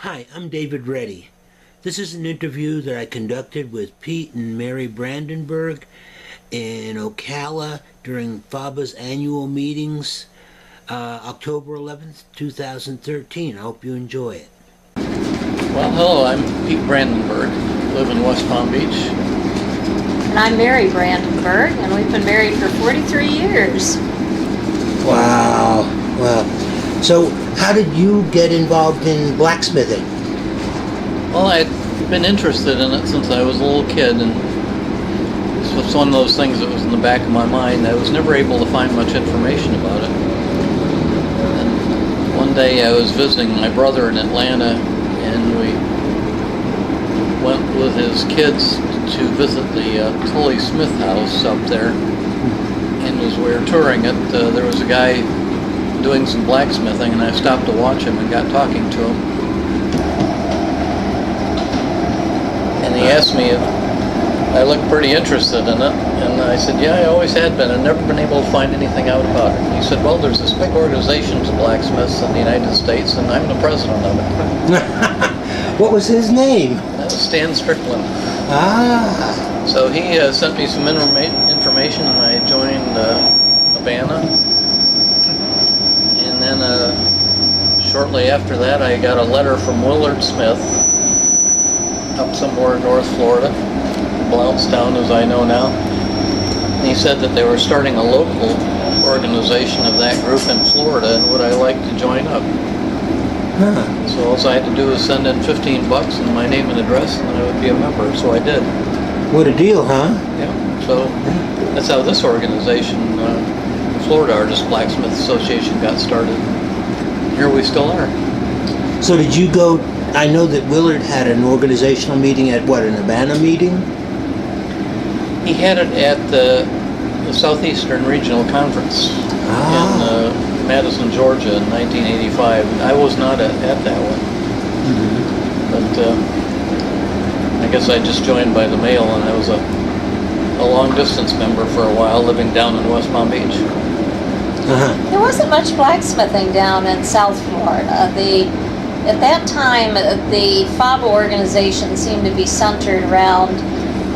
Hi, I'm David Reddy. This is an interview that I conducted with Pete and Mary Brandenberg in Ocala during FABA's annual meetings, October 11th, 2013. I hope you enjoy it. Well, hello, I'm Pete Brandenberg, live in West Palm Beach. And I'm Mary Brandenberg, and we've been married for 43 years. Wow. So, how did you get involved in blacksmithing? Well, I'd been interested in it since I was a little kid, and this was one of those things that was in the back of my mind. I was never able to find much information about it. And one day I was visiting my brother in Atlanta, and we went with his kids to visit the Tully Smith house up there. And as we were touring it, there was a guy doing some blacksmithing, and I stopped to watch him and got talking to him. And he asked me if I looked pretty interested in it, and I said, yeah, I always had been. I've never been able to find anything out about it. And he said, well, there's this big organization of blacksmiths in the United States, and I'm the president of it. What was his name? That was Stan Strickland. Ah. So he sent me some information, and I joined ABANA. And then shortly after that, I got a letter from Willard Smith up somewhere in North Florida, Blountstown as I know now. And he said that they were starting a local organization of that group in Florida, and would I like to join up? Huh. So all I had to do was send in $15 and my name and address, and I would be a member. So I did. What a deal, huh? Yeah. So that's how this organization, the Florida Artist Blacksmith Association, got started. Here we still are. So did you go, I know that Willard had an organizational meeting at what, an ABANA meeting? He had it at the Southeastern Regional Conference in Madison, Georgia in 1985. I was not at that one. But I guess I just joined by the mail, and I was a long distance member for a while, living down in West Palm Beach. There wasn't much blacksmithing down in South Florida. At that time, the FABA organization seemed to be centered around,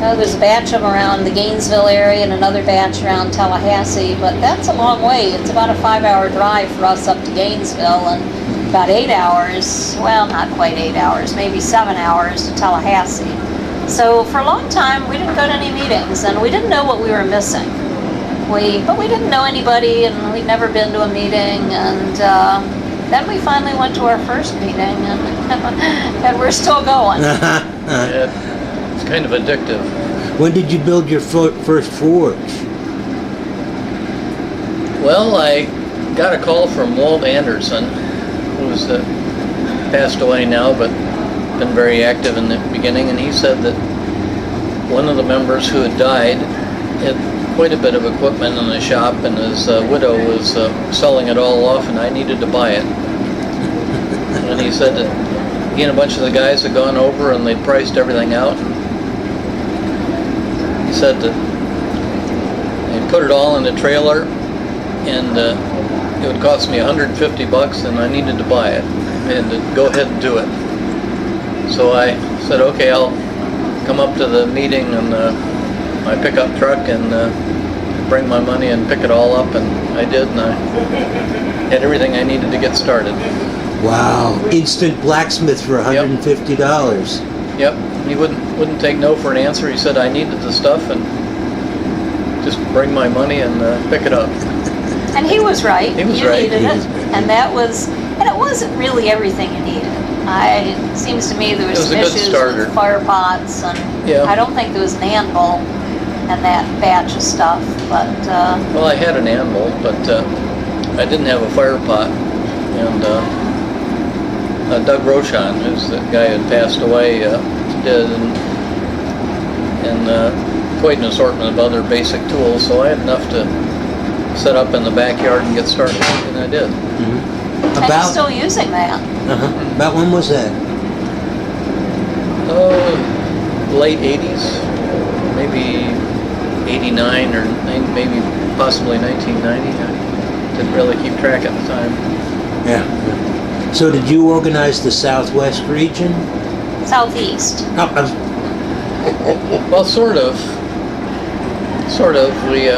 there's a batch of them around the Gainesville area and another batch around Tallahassee, but that's a long way. It's about a 5-hour drive for us up to Gainesville, and about 8 hours, well, not quite 8 hours, maybe 7 hours to Tallahassee. So for a long time, we didn't go to any meetings, and we didn't know what we were missing. But we didn't know anybody, and we'd never been to a meeting, and then we finally went to our first meeting, and we're still going. Yeah, it's kind of addictive. When did you build your first forge? Well, I got a call from Walt Anderson, who's passed away now, but been very active in the beginning, and he said that one of the members who had died had quite a bit of equipment in the shop, and his widow was selling it all off, and I needed to buy it. And he said that he and a bunch of the guys had gone over and they'd priced everything out. He said that they put it all in a trailer, and it would cost me $150, and I needed to buy it and to go ahead and do it. So I said, okay, I'll come up to the meeting in my pickup truck and bring my money and pick it all up, and I did, and I had everything I needed to get started. Wow, instant blacksmith for $150. Yep, he wouldn't take no for an answer. He said I needed the stuff, and just bring my money and pick it up. And he was right. He was you right. needed it, and it wasn't really everything you needed. It seems to me there was some issues with fire pots, and I don't think there was an anvil and that batch of stuff, but... Well, I had an anvil, but I didn't have a fire pot, and Doug Rochon, who's the guy who had passed away, did, and quite an assortment of other basic tools, so I had enough to set up in the backyard and get started, and I did. And you're still using that. About when was that? Late 80s, maybe 89 or maybe possibly 1990. I didn't really keep track at the time. Yeah. So did you organize the Southwest region? Southeast. Oh, Well, sort of. Sort of. We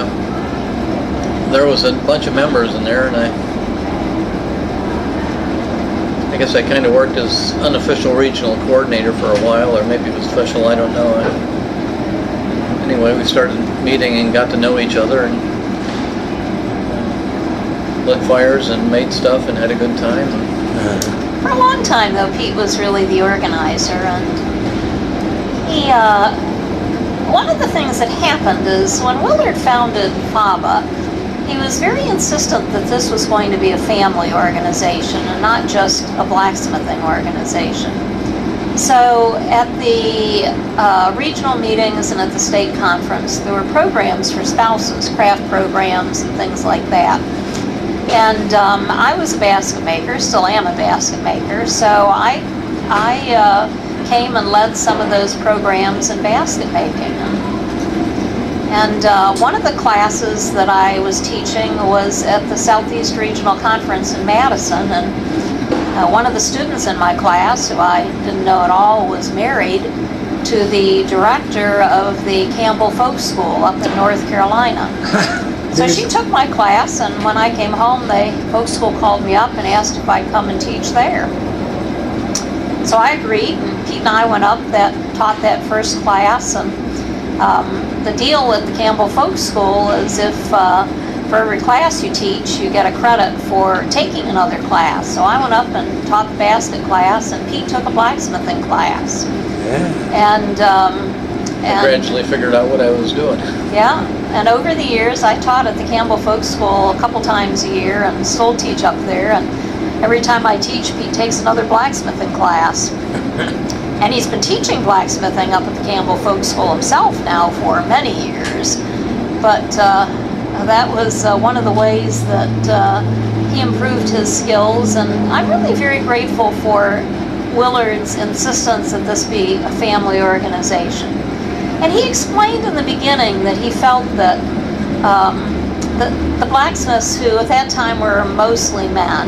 there was a bunch of members in there, and I guess I kind of worked as unofficial regional coordinator for a while, or maybe it was official, I don't know. Anyway, we started meeting and got to know each other, and lit fires and made stuff and had a good time. For a long time, though, Pete was really the organizer, and he, one of the things that happened is when Willard founded FABA, he was very insistent that this was going to be a family organization and not just a blacksmithing organization. So at the regional meetings and at the state conference, there were programs for spouses, craft programs and things like that. And I was a basket maker, still am a basket maker, so I came and led some of those programs in basket making. And one of the classes that I was teaching was at the Southeast Regional Conference in Madison, and one of the students in my class, who I didn't know at all, was married to the director of the Campbell Folk School up in North Carolina. So she took my class, and when I came home, the folk school called me up and asked if I'd come and teach there. So I agreed, and Pete and I went up, taught that first class, and the deal at the Campbell Folk School is if for every class you teach, you get a credit for taking another class. So I went up and taught the basket class, and Pete took a blacksmithing class. Yeah. And Gradually figured out what I was doing. yeah, and over the years I taught at the Campbell Folk School a couple times a year and still teach up there, and every time I teach, Pete takes another blacksmithing class. And he's been teaching blacksmithing up at the Campbell Folk School himself now for many years. But that was one of the ways that he improved his skills, and I'm really very grateful for Willard's insistence that this be a family organization. And he explained in the beginning that he felt that the blacksmiths, who at that time were mostly men,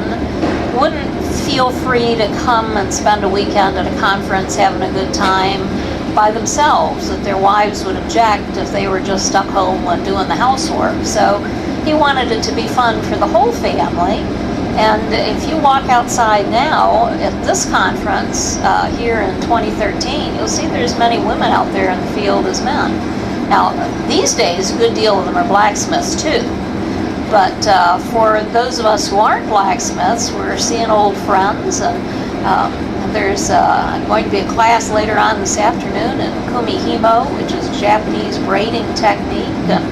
wouldn't feel free to come and spend a weekend at a conference having a good time by themselves, that their wives would object if they were just stuck home doing the housework. So he wanted it to be fun for the whole family. And if you walk outside now at this conference here in 2013, you'll see there's many women out there in the field as men. Now, these days, a good deal of them are blacksmiths too. But for those of us who aren't blacksmiths, we're seeing old friends, and there's going to be a class later on this afternoon in kumihimo, which is Japanese braiding technique. And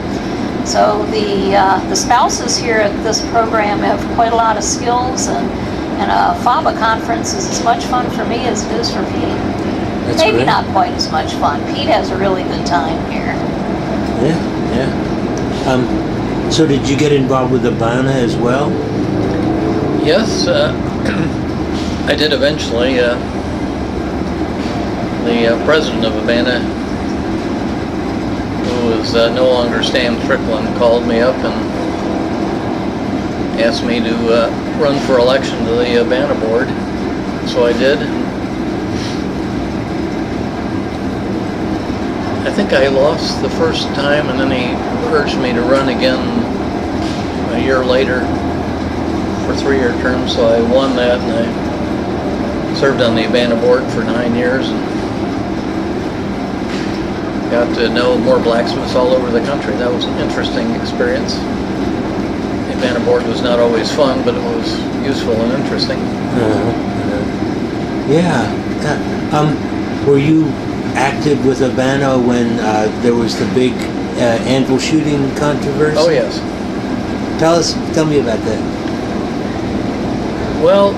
so the spouses here at this program have quite a lot of skills, and a FABA conference is as much fun for me as it is for Pete. That's Maybe great. not quite as much fun. Pete has a really good time here. Yeah. So did you get involved with ABANA as well? Yes, I did eventually. The president of ABANA, who was no longer Stan Strickland, called me up and asked me to run for election to the ABANA board. So I did. I think I lost the first time, and then he urged me to run again a year later for 3-year terms, so I won that, and I served on the ABANA board for 9 years and got to know more blacksmiths all over the country. That was an interesting experience. The ABANA board was not always fun, but it was useful and interesting. Yeah. Were you active with ABANA when there was the big anvil shooting controversy? Oh yes. Tell me about that. Well,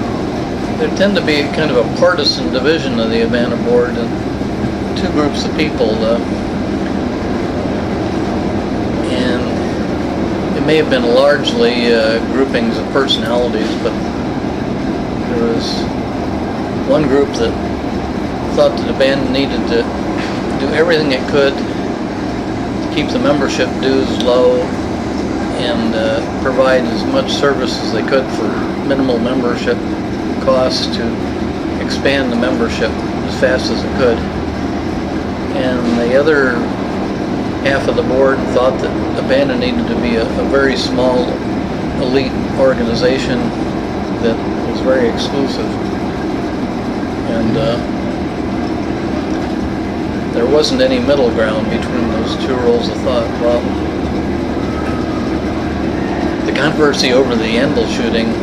there tend to be kind of a partisan division of the ABANA board, and two groups of people, and it may have been largely groupings of personalities, but there was one group that thought that ABANA needed to do everything it could to keep the membership dues low and provide as much service as they could for minimal membership costs to expand the membership as fast as it could. And the other half of the board thought that ABANA needed to be a very small elite organization that was very exclusive. And there wasn't any middle ground between those two roles of thought. Well, the controversy over the anvil shooting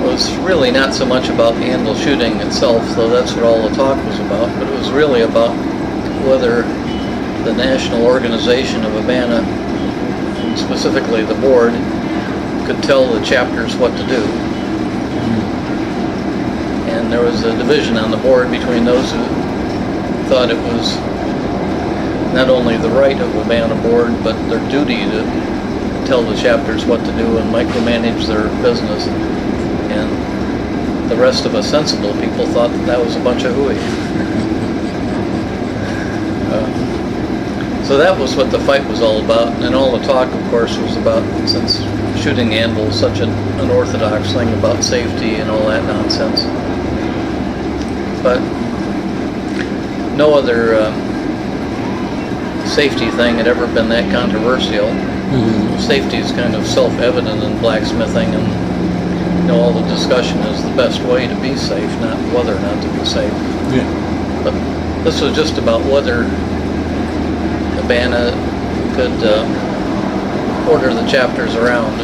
was really not so much about the anvil shooting itself, though that's what all the talk was about, but it was really about whether the national organization of ABANA, and specifically the board, could tell the chapters what to do. And there was a division on the board between those who thought it was not only the right of ABANA board, but their duty to tell the chapters what to do and micromanage their business. And the rest of us sensible people thought that that was a bunch of hooey. So that was what the fight was all about, and all the talk, of course, was about, since shooting anvil is such an unorthodox thing, about safety and all that nonsense. But no other safety thing had ever been that controversial. Mm-hmm. Safety is kind of self-evident in blacksmithing, and all the discussion is the best way to be safe, not whether or not to be safe. Yeah. But this was just about whether ABANA could order the chapters around.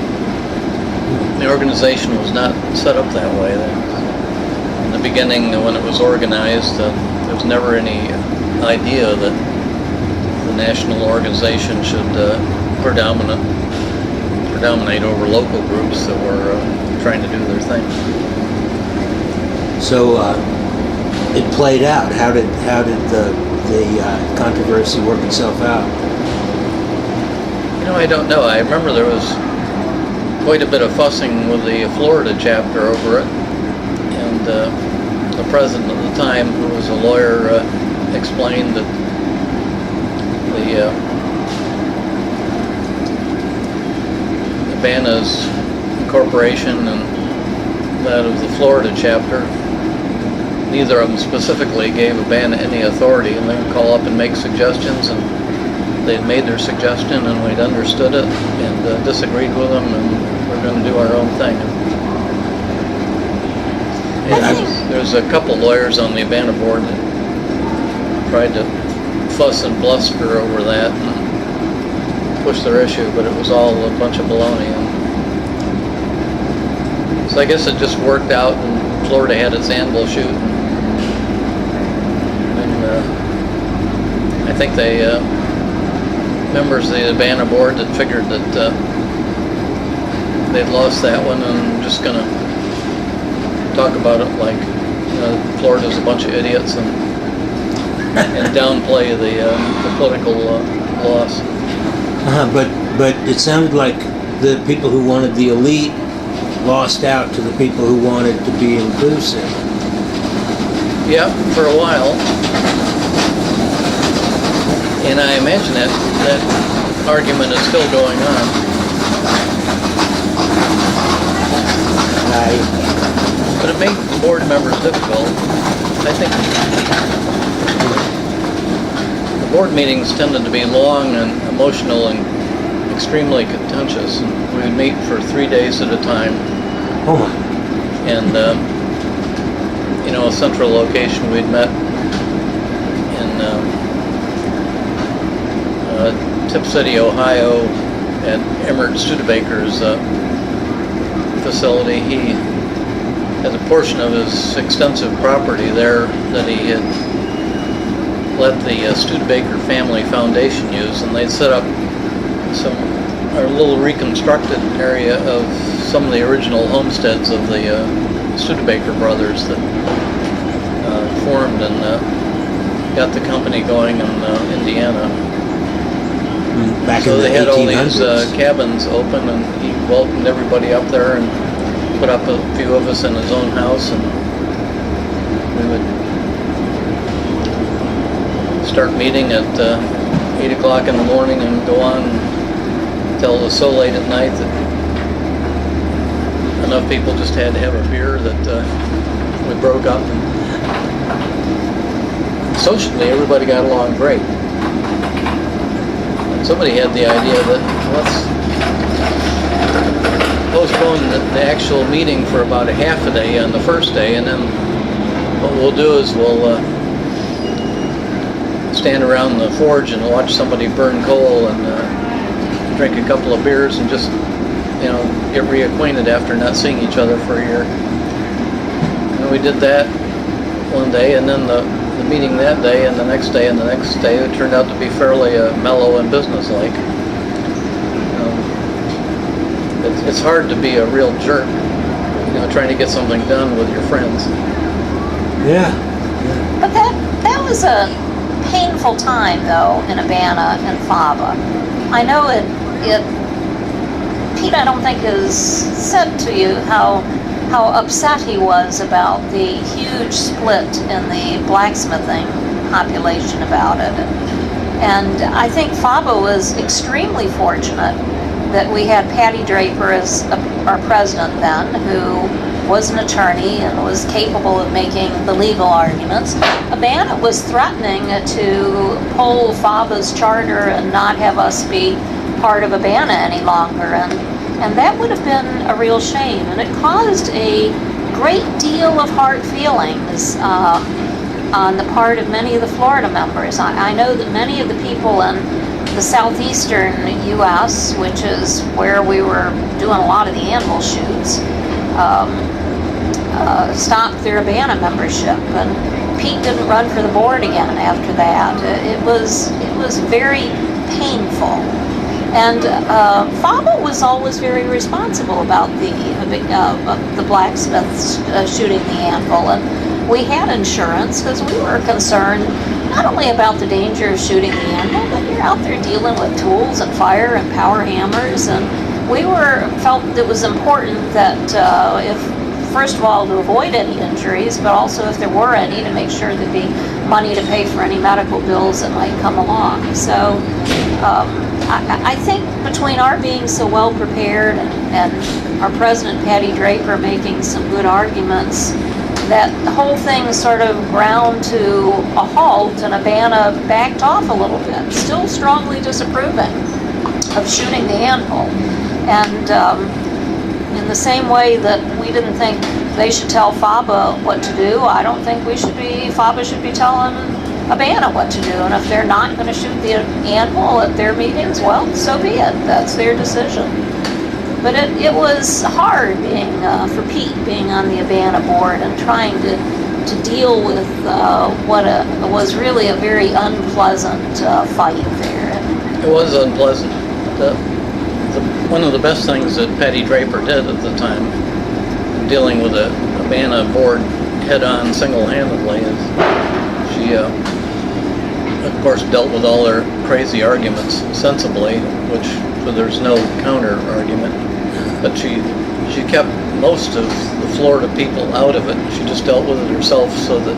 The organization was not set up that way. In the beginning, when it was organized, there was never any idea that the national organization should predominate over local groups that were trying to do their thing. So it played out. How did the controversy work itself out? I don't know. I remember there was quite a bit of fussing with the Florida chapter over it, and the president at the time, who was a lawyer, explained that the ABANA's incorporation and that of the Florida chapter, neither of them specifically gave ABANA any authority, and they would call up and make suggestions, and they'd made their suggestion and we'd understood it and disagreed with them, and we're going to do our own thing. And there's a couple lawyers on the ABANA board that tried to fuss and bluster over that and push their issue, but it was all a bunch of baloney. And so I guess it just worked out, and Florida had its anvil shoot. And I think they, members of the ABANA board that figured that they'd lost that one and just going to talk about it like, Florida's a bunch of idiots and downplay the political loss. But it sounded like the people who wanted the elite lost out to the people who wanted to be inclusive. Yeah, for a while. And I imagine that argument is still going on. But it made the board members difficult. I think the board meetings tended to be long and emotional and extremely contentious. And we would meet for 3 days at a time. Oh my. And, a central location we'd met in Tip City, Ohio, at Emmert Studebaker's facility. He had a portion of his extensive property there that he had let the Studebaker Family Foundation use, and they'd set up a little reconstructed area of some of the original homesteads of the Studebaker brothers that formed and got the company going in Indiana. Back so in the they had 1800s. all these cabins open, and he welcomed everybody up there and put up a few of us in his own house, and we would start meeting at 8 o'clock in the morning and go on until it was so late at night that enough people just had to have a beer that we broke up. And socially, everybody got along great. And somebody had the idea that let's postpone the actual meeting for about a half a day on the first day, and then what we'll do is we'll stand around the forge and watch somebody burn coal and drink a couple of beers and just, get reacquainted after not seeing each other for a year. And we did that one day, and then the meeting that day and the next day and the next day, it turned out to be fairly mellow and businesslike. It's hard to be a real jerk, trying to get something done with your friends. Yeah. But that was a painful time, though, in ABANA and FABA. I know Pete, I don't think, has said to you how upset he was about the huge split in the blacksmithing population about it. And I think FABA was extremely fortunate that we had Patty Draper as our president then, who was an attorney and was capable of making the legal arguments. ABANA was threatening to pull FABA's charter and not have us be part of ABANA any longer, and that would have been a real shame, and it caused a great deal of hard feelings on the part of many of the Florida members. I know that many of the people in the southeastern U.S., which is where we were doing a lot of the anvil shoots, stopped their ABANA membership, and Pete didn't run for the board again after that. It was very painful. And FABA was always very responsible about the blacksmiths shooting the anvil, and we had insurance because we were concerned not only about the danger of shooting the anvil, but you're out there dealing with tools and fire and power hammers, and we felt it was important that if, first of all, to avoid any injuries, but also if there were any, to make sure there'd be money to pay for any medical bills that might come along. So I think between our being so well prepared and our president, Patty Draper, making some good arguments, that the whole thing sort of ground to a halt, and ABANA backed off a little bit, still strongly disapproving of shooting the anvil. And in the same way that we didn't think they should tell FABA what to do, I don't think FABA should be telling ABANA what to do. And if they're not going to shoot the anvil at their meetings, well, so be it. That's their decision. But it was hard for Pete being on the ABANA board and trying to deal with what was really a very unpleasant fight there. It was unpleasant. One of the best things that Patty Draper did at the time, dealing with the ABANA board head-on single-handedly, is she, of course, dealt with all their crazy arguments sensibly, which there's no counter-argument. But she kept most of the Florida people out of it. She just dealt with it herself so that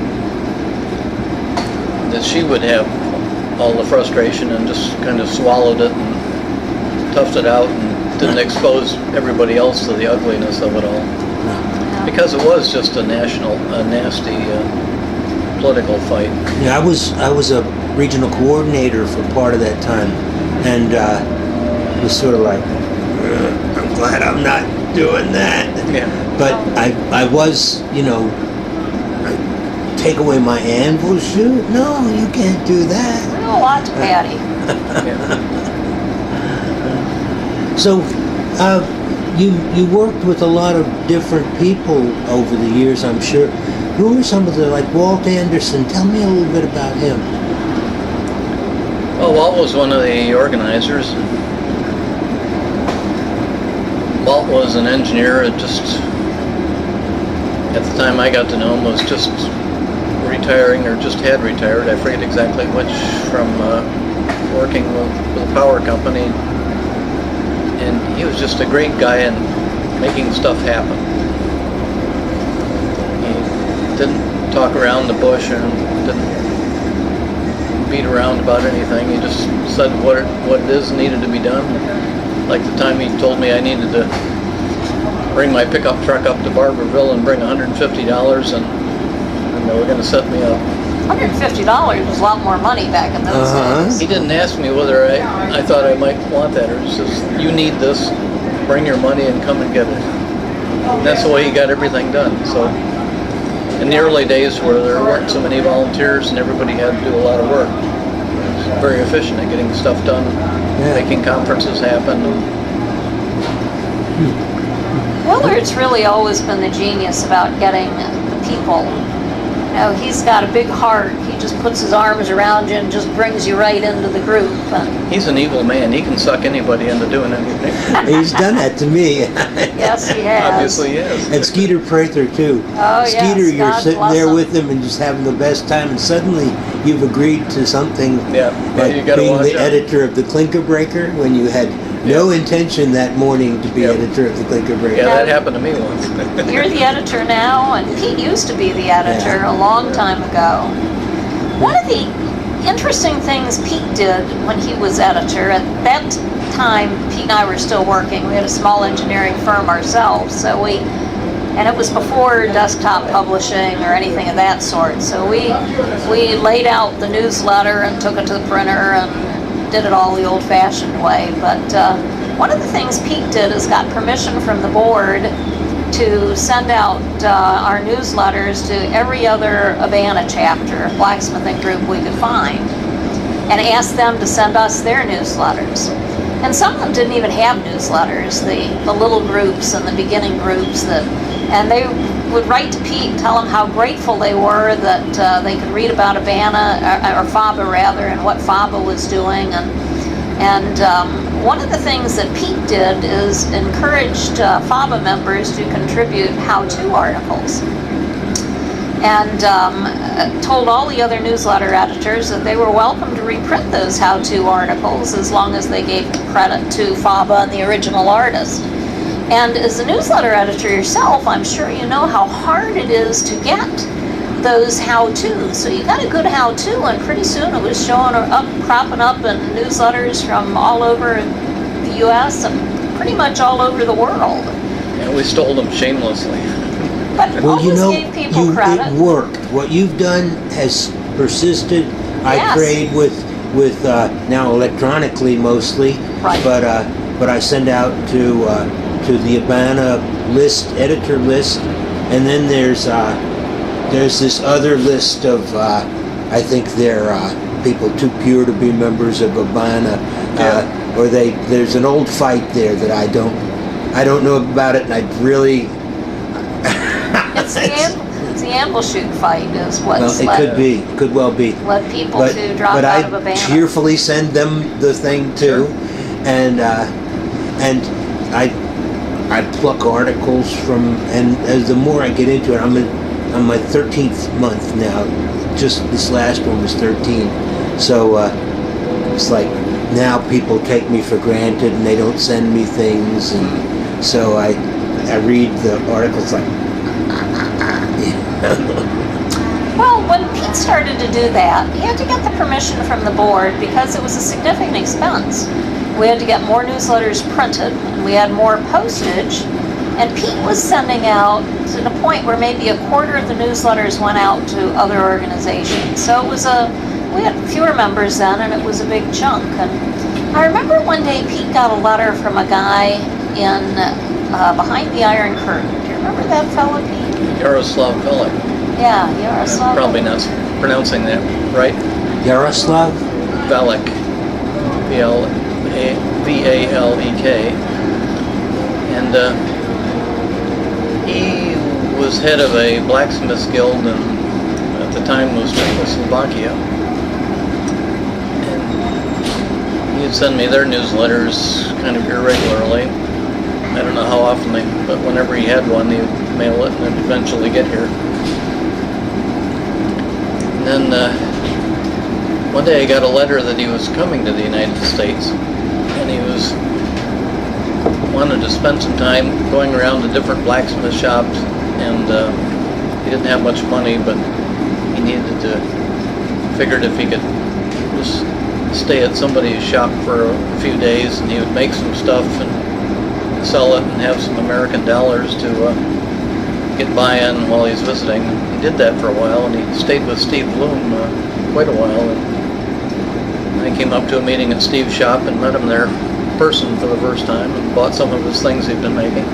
she would have all the frustration and just kind of swallowed it and toughed it out and didn't expose everybody else to the ugliness of it all. Because it was just a nasty political fight. Yeah, I was a regional coordinator for part of that time, and it was sort of like, I'm glad I'm not doing that. Yeah. But I was, take away my anvil shoot? No, you can't do that. We owe a lot to Patty. Yeah. So, you worked with a lot of different people over the years, I'm sure. Who were some of like Walt Anderson? Tell me a little bit about him. Well, Walt was one of the organizers. Walt was an engineer. At the time I got to know him, was just retiring or just had retired. I forget exactly which, from working with a power company. And he was just a great guy in making stuff happen. He didn't talk around the bush and didn't beat around about anything. He just said what it is needed to be done. Like the time he told me I needed to bring my pickup truck up to Barberville and bring $150, and they were going to set me up. $150 was a lot more money back in those days. He didn't ask me whether I thought I might want that, or he says, you need this, bring your money and come and get it. And that's the way he got everything done. So in the early days where there weren't so many volunteers and everybody had to do a lot of work, it was very efficient at getting stuff done, making conferences happen. Willard's really always been the genius about getting the people. You know, he's got a big heart. He just puts his arms around you and just brings you right into the group. He's an evil man. He can suck anybody into doing anything. He's done that to me. Yes, he has. Obviously, he has. And Skeeter Prather, too. Oh, Skeeter, yes. you're God sitting bless there him. with him and just having the best time, and suddenly you've agreed to something like you gotta being watch the out. editor of the Clinker Breaker when you had no intention that morning to be editor of the Clinker Breaker. Yeah, that happened to me once. You're the editor now, and Pete used to be the editor a long time ago. One of the interesting things Pete did when he was editor, at that time Pete and I were still working. We had a small engineering firm ourselves, and it was before desktop publishing or anything of that sort. So we laid out the newsletter and took it to the printer and did it all the old-fashioned way. But one of the things Pete did is got permission from the board to send out our newsletters to every other ABANA chapter, blacksmithing group we could find, and asked them to send us their newsletters. And some of them didn't even have newsletters, the little groups and the beginning groups, and they would write to Pete and tell him how grateful they were that they could read about ABANA, or FABA rather, and what FABA was doing. And one of the things that Pete did is encouraged FABA members to contribute how-to articles, and told all the other newsletter editors that they were welcome to reprint those how-to articles as long as they gave credit to FABA and the original artist. And as a newsletter editor yourself, I'm sure you know how hard it is to get those how-tos. So you got a good how-to, and pretty soon it was showing up, cropping up in newsletters from all over the U.S. and pretty much all over the world. Yeah, we stole them shamelessly. But Well, you always know, gave people it credit. worked. What you've done has persisted. I Yes. trade with now electronically mostly, Right. but I send out to the ABANA list, editor list, and then there's this other list of I think they're people too pure to be members of ABANA, or there's an old fight there that I don't know about it, and I'd really. It's the ambleshoot fight is what's Well, it could well be. led people to drop out of But I ABANA. cheerfully send them the thing too, and I pluck articles from, and as the more I get into it, I'm on my 13th month now. Just this last one was 13, so it's like now people take me for granted and they don't send me things, and so I read the articles like. Well, when Pete started to do that, he had to get the permission from the board because it was a significant expense. We had to get more newsletters printed, and we had more postage, and Pete was sending out to the point where maybe a quarter of the newsletters went out to other organizations. So it was we had fewer members then, and it was a big chunk. And I remember one day Pete got a letter from a guy in behind the Iron Curtain. Do you remember that fella, Pete? Yaroslav Velik. Yeah, Yaroslav. Probably not pronouncing that right. Yaroslav? Velik. V-A-L-E-K. And he was head of a blacksmiths guild, and at the time was Czechoslovakia. And he'd send me their newsletters kind of irregularly. I don't know how often but whenever he had one, he would mail it and it'd eventually get here. And then one day I got a letter that he was coming to the United States, and he wanted to spend some time going around to different blacksmith shops, and he didn't have much money, but he figured if he could just stay at somebody's shop for a few days and he would make some stuff and sell it and have some American dollars to get buy-in while he's visiting. He did that for a while, and he stayed with Steve Bloom quite a while. And I came up to a meeting at Steve's shop and met him there in person for the first time and bought some of his things he'd been making.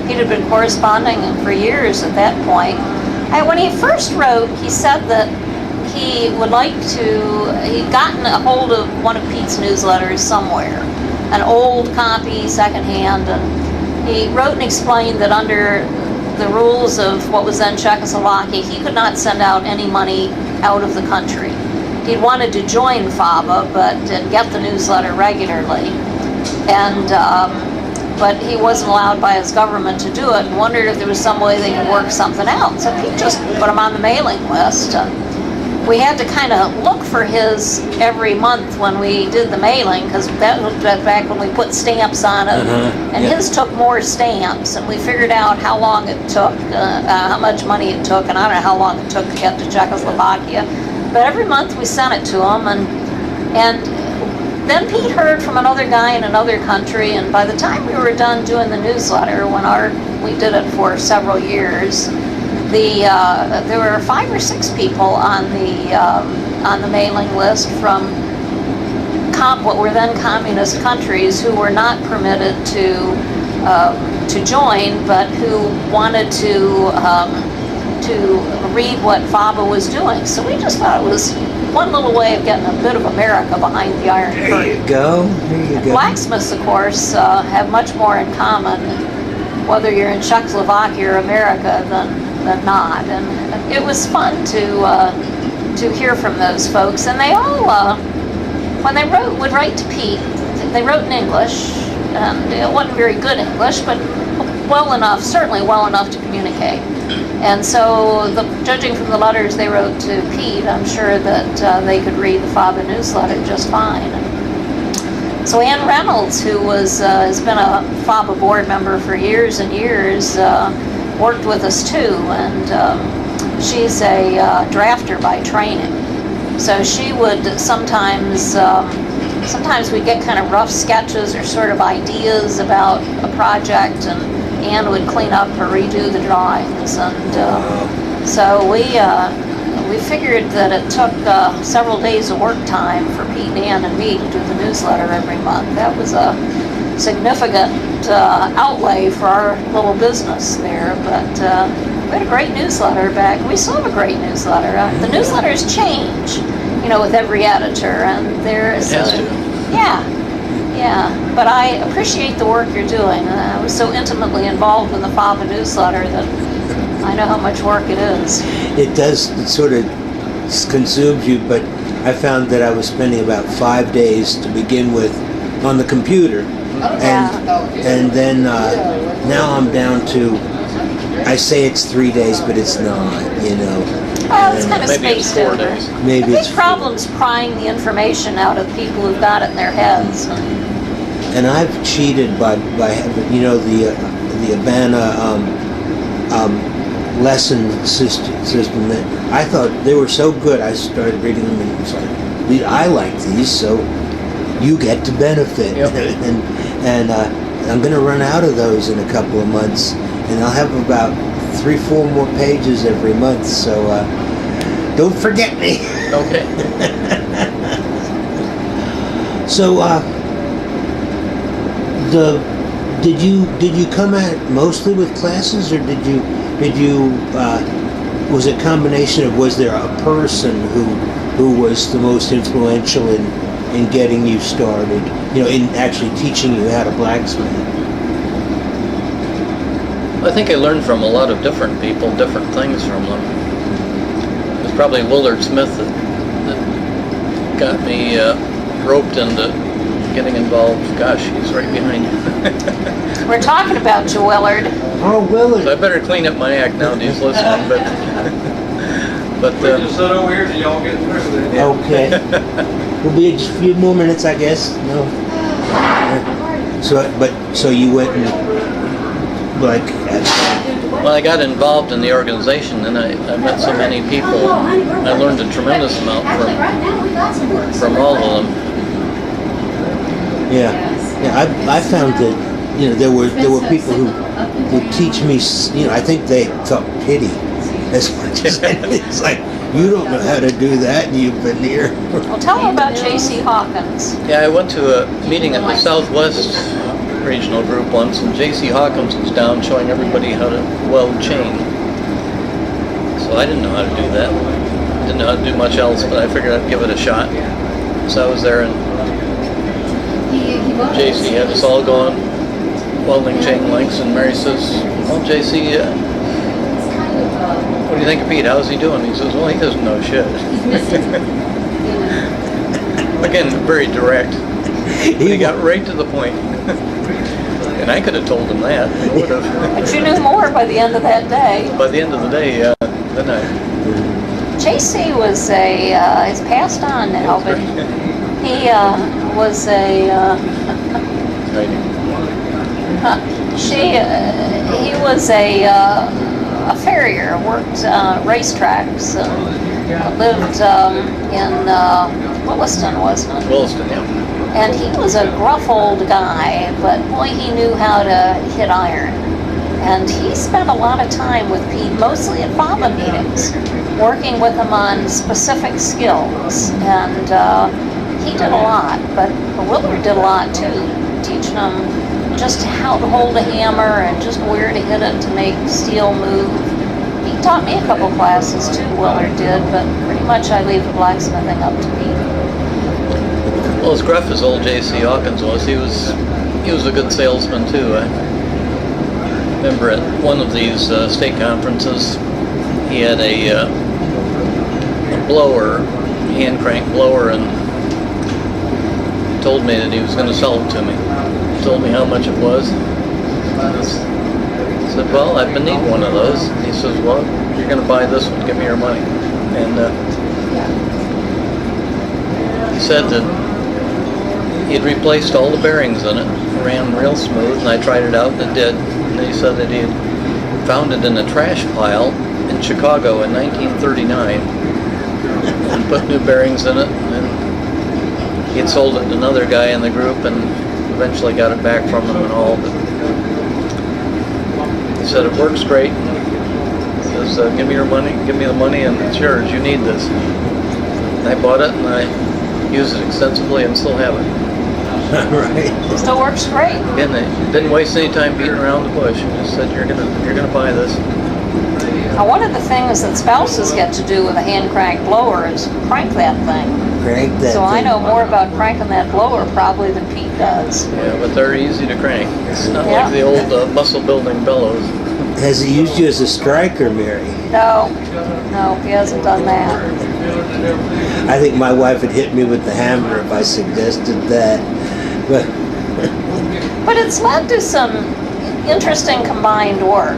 He'd have been corresponding for years at that point. When he first wrote, he said that he would like to, he'd gotten a hold of one of Pete's newsletters somewhere, an old copy, secondhand, and he wrote and explained that under the rules of what was then Czechoslovakia, he could not send out any money out of the country. He wanted to join FABA, but and get the newsletter regularly, and but he wasn't allowed by his government to do it, and wondered if there was some way they could work something out. So Pete just put him on the mailing list. We had to kind of look for his every month when we did the mailing, because that was back when we put stamps on it, and his took more stamps, and we figured out how long it took, how much money it took, and I don't know how long it took to get to Czechoslovakia. But every month we sent it to him, and then Pete heard from another guy in another country, and by the time we were done doing the newsletter, we did it for several years, there were 5 or 6 people on the mailing list from what were then communist countries who were not permitted to join, but who wanted to read what FABA was doing. So we just thought it was one little way of getting a bit of America behind the Iron Curtain. There you go. There you go. Blacksmiths, of course, have much more in common, whether you're in Czechoslovakia or America, than not. And it was fun to hear from those folks. And they all, when they would write to Pete, they wrote in English, and it wasn't very good English, but well enough, certainly well enough to communicate. And so, judging from the letters they wrote to Pete, I'm sure that they could read the FABA newsletter just fine. So Ann Reynolds, who has been a FABA board member for years and years, worked with us too, and she's a drafter by training. So she would sometimes we'd get kind of rough sketches or sort of ideas about a project, and Ann would clean up or redo the drawings, and so we figured that it took several days of work time for Pete and Ann and me to do the newsletter every month. That was a significant outlay for our little business there, but we had a great newsletter back. We still have a great newsletter. The newsletters change, with every editor, and there's Yeah, but I appreciate the work you're doing. I was so intimately involved in the FABA newsletter that I know how much work it is. It does, it sort of consumes you, but I found that I was spending about 5 days to begin with on the computer. And then now I'm down to, I say it's 3 days, but it's not, Well, it's kind of maybe spaced it's 4 over. days. Maybe The it's big problem's prying the information out of people who've got it in their heads. And I've cheated by having, the ABANA lesson system that I thought they were so good. I started reading them and it's like, I like these, so you get to benefit. Yep. and I'm going to run out of those in a couple of months, and I'll have about 3-4 more pages every month. So don't forget me. Okay. So did you come at mostly with classes, or did you was it a combination of, was there a person who was the most influential in getting you started, in actually teaching you how to blacksmith? I think I learned from a lot of different people, different things from them. It was probably Willard Smith that got me roped into getting involved. Gosh, he's right behind you. We're talking about you, Willard. Oh, Willard. So I better clean up my act now that he's listening, but We just sit over here till y'all get through with it. Okay. We'll be just a few more minutes, I guess. No. So you went and well, I got involved in the organization, and I met so many people. I learned a tremendous amount from all of them. Yeah. I found that there were people who would teach me. I think they felt pity as much as anything. It's like, you don't know how to do that, and you've been here. Well, tell them about J.C. Hawkins. Yeah, I went to a meeting at the Southwest Regional Group once, and J.C. Hawkins was down showing everybody how to weld chain. So I didn't know how to do that. Didn't know how to do much else, but I figured I'd give it a shot. So I was there, and J.C. had us all going welding chain links, and Mary says, "Well, J.C., what do you think of Pete? How's he doing?" He says, "Well, he doesn't know shit." Again, very direct. He got right to the point. And I could have told him that. I would have. But you knew more by the end of that day. By the end of the day, didn't I? JC was he's passed on now, but he was he was a farrier, worked racetracks, lived in Williston, wasn't it? Williston, yeah. And he was a gruff old guy, but boy, he knew how to hit iron. And he spent a lot of time with Pete, mostly at FABA meetings, working with him on specific skills. And he did a lot, but Willard did a lot too, teaching him just how to hold a hammer and just where to hit it to make steel move. He taught me a couple classes too, Willard did, but pretty much I leave the blacksmithing up to Pete. Well, as gruff as old J.C. Hawkins was, he was a good salesman too. I remember at one of these state conferences, he had a blower, hand crank blower, and told me that he was going to sell it to me. He told me how much it was. I said, "Well, I've been needing one of those." He says, "Well, you're going to buy this one. Give me your money." And he said that he had replaced all the bearings in it. It ran real smooth, and I tried it out, and it did. And he said that he had found it in a trash pile in Chicago in 1939 and put new bearings in it. And he had sold it to another guy in the group and eventually got it back from him and all. But he said, "It works great." He says, "Give me your money, give me the money, and it's yours. You need this." And I bought it, and I used it extensively and still have it. Right. Still works great. Again, they didn't waste any time beating around the bush. They just said, you're gonna buy this. Now, one of the things that spouses get to do with a hand crank blower is crank that thing. Crank that So thing. I know more about cranking that blower probably than Pete does. Yeah, but they're easy to crank. It's not Yeah. like the old muscle building bellows. Has he used you as a striker, Mary? No, he hasn't done that. I think my wife would hit me with the hammer if I suggested that. But it's led to some interesting combined work.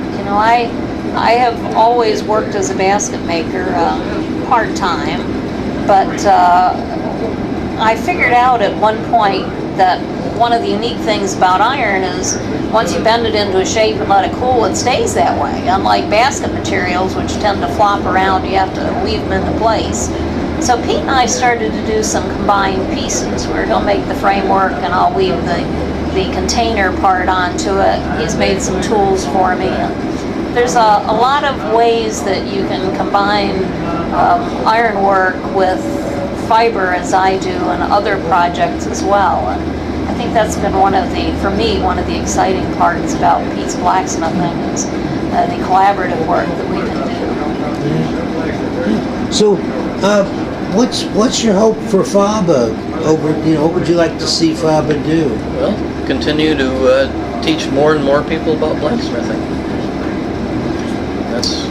I have always worked as a basket maker part-time, but I figured out at one point that one of the unique things about iron is once you bend it into a shape and let it cool, it stays that way. Unlike basket materials, which tend to flop around, you have to weave them into place. So Pete and I started to do some combined pieces where he'll make the framework and I'll weave the container part onto it. He's made some tools for me. And there's a lot of ways that you can combine ironwork with fiber, as I do, and other projects as well. And I think that's been for me, one of the exciting parts about Pete's blacksmithing is the collaborative work that we can do. So, what's your hope for FABA? What would you like to see FABA do? Well, continue to teach more and more people about blacksmithing. That's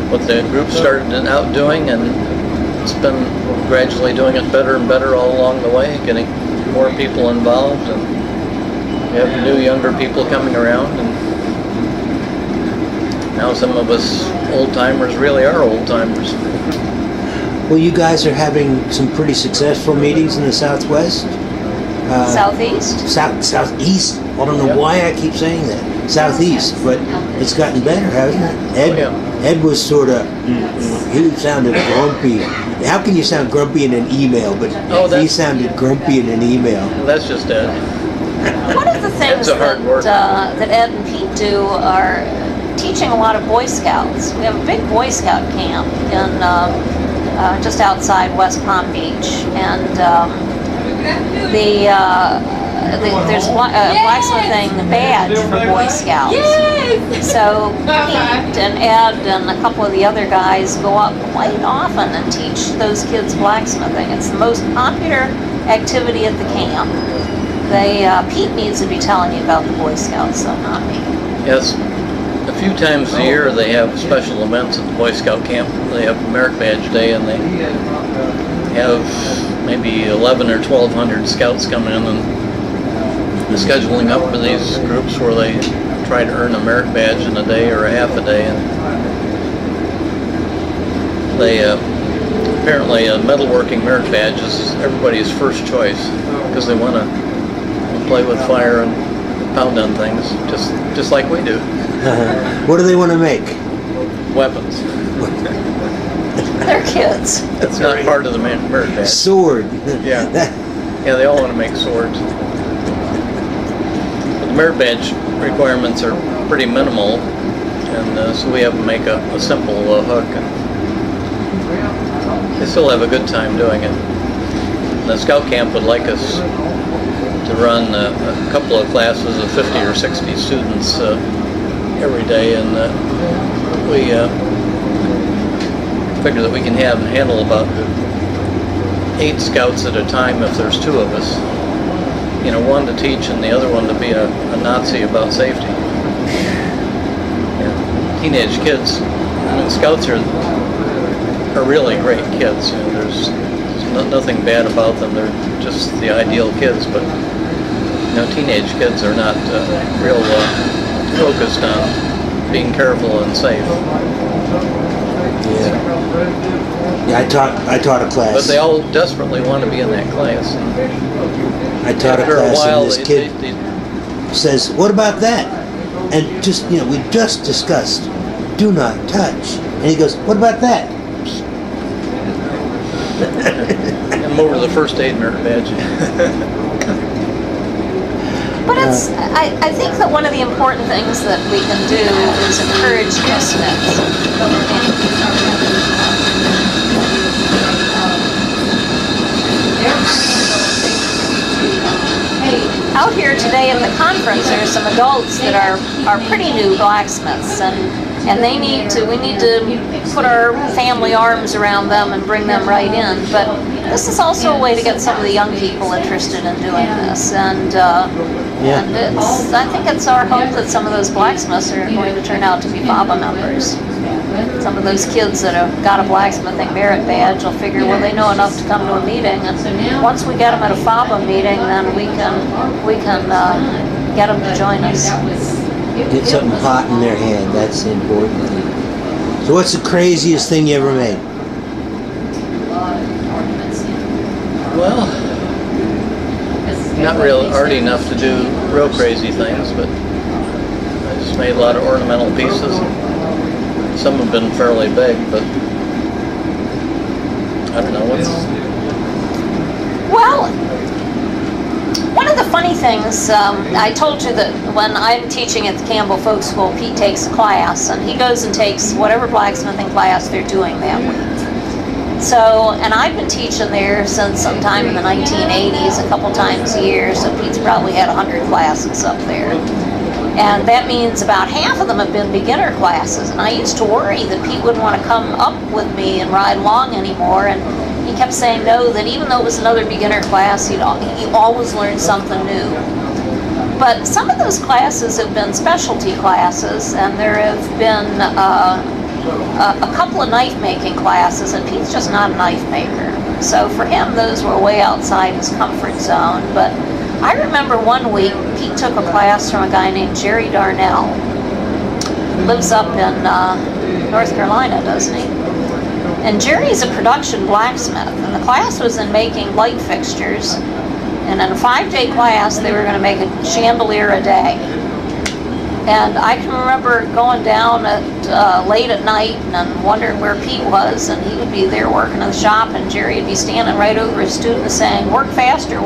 what the group started out doing, and it's been gradually doing it better and better all along the way, getting more people involved, and we have new younger people coming around, and now some of us old-timers really are old-timers. Well, you guys are having some pretty successful meetings in the Southwest. Southeast? Southeast. I don't know why I keep saying that. Southeast, but it's gotten better, hasn't it? Ed was sort of, he sounded grumpy. How can you sound grumpy in an email? But he sounded grumpy in an email. That's just Ed. One of the things That's a hard work. that Ed and Pete do are teaching a lot of Boy Scouts. We have a big Boy Scout camp in just outside West Palm Beach, and there's a blacksmithing badge for Boy Scouts. So Pete and Ed and a couple of the other guys go up quite often and teach those kids blacksmithing. It's the most popular activity at the camp. Pete needs to be telling you about the Boy Scouts, so not me. Yes. A few times a year they have special events at the Boy Scout camp. They have Merit Badge Day, and they have maybe 11 or 1,200 scouts coming in and scheduling up for these groups where they try to earn a merit badge in a day or a half a day. And they apparently a metalworking merit badge is everybody's first choice because they want to play with fire and pound on things just like we do. What do they want to make? Weapons. They're kids. That's not part of the merit badge. Sword. Yeah. Yeah, they all want to make swords. But the merit badge requirements are pretty minimal, and so we have them make a simple hook. And they still have a good time doing it. And the scout camp would like us to run a couple of classes of 50 or 60 students every day, and we figure that we can handle about 8 scouts at a time if there's 2 of us. You know, one to teach and the other one to be a Nazi about safety. Yeah. Teenage kids, I mean, scouts are really great kids. You know, there's nothing bad about them. They're just the ideal kids, but you know, teenage kids are not real focused on being careful and safe. Yeah, I taught a class. But they all desperately want to be in that class. I taught a After class, while, and this kid says, "What about that?" And just, you know, we just discussed, do not touch. And he goes, "What about that?" I'm over the first aid merit badge. But I think that one of the important things that we can do is encourage guessmiths. Out here today at the conference, there are some adults that are pretty new blacksmiths, and we need to put our family arms around them and bring them right in. But this is also a way to get some of the young people interested in doing this, and I think it's our hope that some of those blacksmiths are going to turn out to be FABA members. Some of those kids that have got a blacksmithing merit badge will figure, well, they know enough to come to a meeting, and once we get them at a FABA meeting, then we can get them to join us. Get something hot in their hand. That's the important thing. So what's the craziest thing you ever made? Well, not really arty enough to do real crazy things, but I just made a lot of ornamental pieces. Some have been fairly big, but I don't know what's... Well, one of the funny things, I told you that when I'm teaching at the Campbell Folk School, Pete takes a class, and he goes and takes whatever blacksmithing class they're doing that week. So, and I've been teaching there since sometime in the 1980s, a couple times a year, so Pete's probably had 100 classes up there. And that means about half of them have been beginner classes, and I used to worry that Pete wouldn't want to come up with me and ride along anymore, and he kept saying no, that even though it was another beginner class, he always learned something new. But some of those classes have been specialty classes, and there have been a couple of knife making classes, and Pete's just not a knife maker. So for him, those were way outside his comfort zone. But I remember one week, Pete took a class from a guy named Jerry Darnell. Lives up in North Carolina, doesn't he? And Jerry's a production blacksmith, and the class was in making light fixtures. And in a 5-day class, they were going to make a chandelier a day. And I can remember going down at late at night and wondering where Pete was, and he would be there working in the shop, and Jerry would be standing right over his student saying, work faster,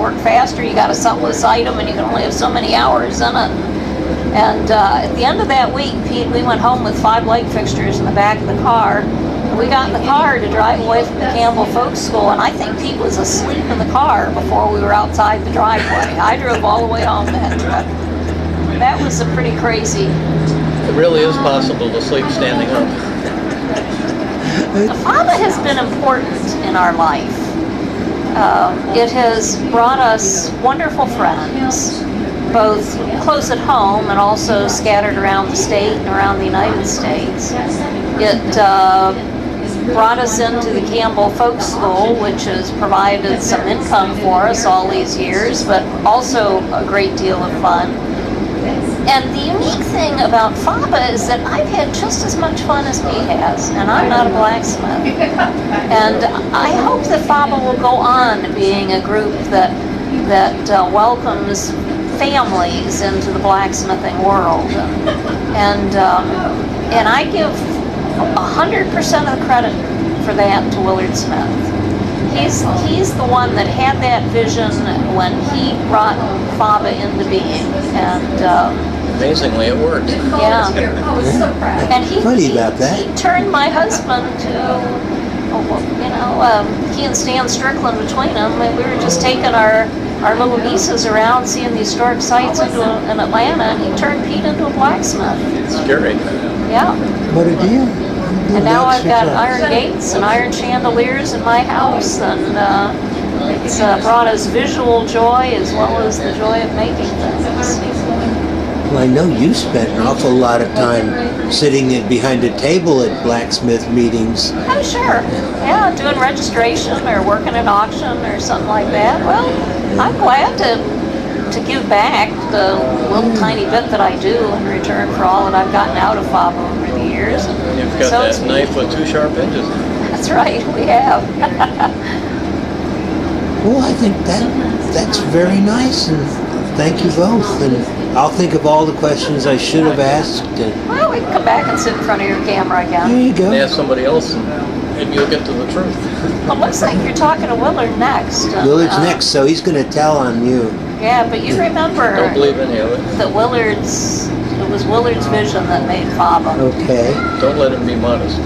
you got to sell this item and you can only have so many hours in it. And at the end of that week, Pete, we went home with 5 light fixtures in the back of the car. And we got in the car to drive away from the Campbell Folk School, and I think Pete was asleep in the car before we were outside the driveway. I drove all the way home that trip. That was a pretty crazy. It really is possible to sleep standing up. FABA has been important in our life. It has brought us wonderful friends, both close at home and also scattered around the state and around the United States. It brought us into the Campbell Folk School, which has provided some income for us all these years, but also a great deal of fun. And the unique thing about FABA is that I've had just as much fun as Pete has, and I'm not a blacksmith. And I hope that FABA will go on being a group that welcomes families into the blacksmithing world. And I give 100% of the credit for that to Willard Smith. He's the one that had that vision when he brought FABA into being, and amazingly it worked. Yeah, and he turned my husband to, he and Stan Strickland between them. We were just taking our little nieces around seeing the historic sites in Atlanta, and he turned Pete into a blacksmith. Scary. Yeah. What a deal. And now I've got iron gates and iron chandeliers in my house, and it's brought us visual joy as well as the joy of making things. Well, I know you spent an awful lot of time sitting behind a table at blacksmith meetings. Oh, sure. Yeah, doing registration or working an auction or something like that. Well, I'm glad to give back the little tiny bit that I do in return for all that I've gotten out of FABA over the years. You've got that knife with 2 sharp edges. That's right, we have. Well, I think that's very nice, and thank you both. And I'll think of all the questions I should have asked. Well, we can come back and sit in front of your camera again. There you go. And ask somebody else, and maybe you'll get to the truth. Well, it looks like you're talking to Willard next. Willard's next, so he's going to tell on you. Yeah, but you remember Don't believe any of it. that it was Willard's vision that made FABA. Okay. Don't let him be modest.